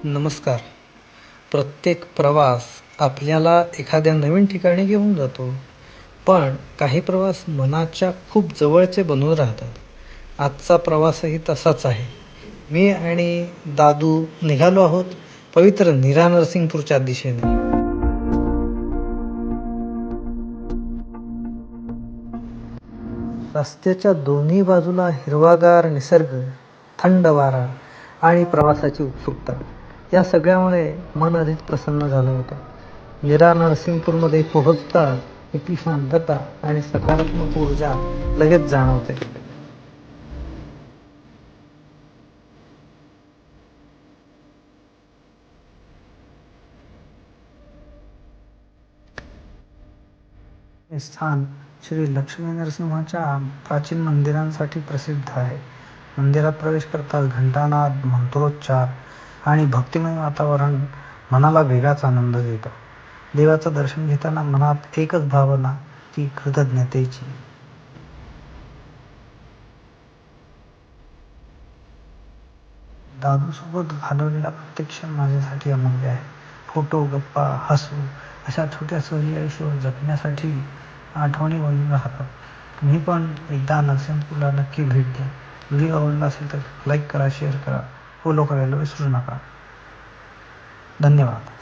नमस्कार. प्रत्येक प्रवास आपल्याला एखाद्या नवीन ठिकाणी घेऊन जातो. पण काही प्रवास मनाच्या खूप जवळचे बनून राहतात. आजचा प्रवासही तसाच आहे. मी आणि दादू निघालो आहोत पवित्र नीरा नरसिंगपूरच्या दिशेने. रस्त्याच्या दोन्ही बाजूला हिरवागार निसर्ग, थंड वारा आणि प्रवासाची उत्सुकता या सगळ्यामुळे मन अधिक प्रसन्न झालं होतं. नीरा नरसिंगपूरमध्ये पोहोचताच इथली शांतता आणि सकारात्मक ऊर्जा लगेच जाणवते. हे स्थान श्री लक्ष्मी नरसिंहाच्या प्राचीन मंदिरांसाठी प्रसिद्ध आहे. मंदिरात प्रवेश करताच घंटानाद, मंत्रोच्चार आणि भक्तिमय वातावरण मनाला वेगळाच आनंद देतं. देवाचं दर्शन घेताना मनात एकच भावना, ती कृतज्ञतेची. दादूसोबत घालवलेला प्रत्येक क्षण माझ्यासाठी अमूल्य आहे. फोटो, गप्पा, हसू अशा छोट्या सहली आयुष्यभर जगण्यासाठी आठवणी बनून राहतात. तुम्ही पण एकदा नरसिंहपूरला नक्की भेट द्या. व्हिडिओ आवडला असेल तर लाईक करा, शेअर करा, फॉलो करायला विसरू नका. धन्यवाद.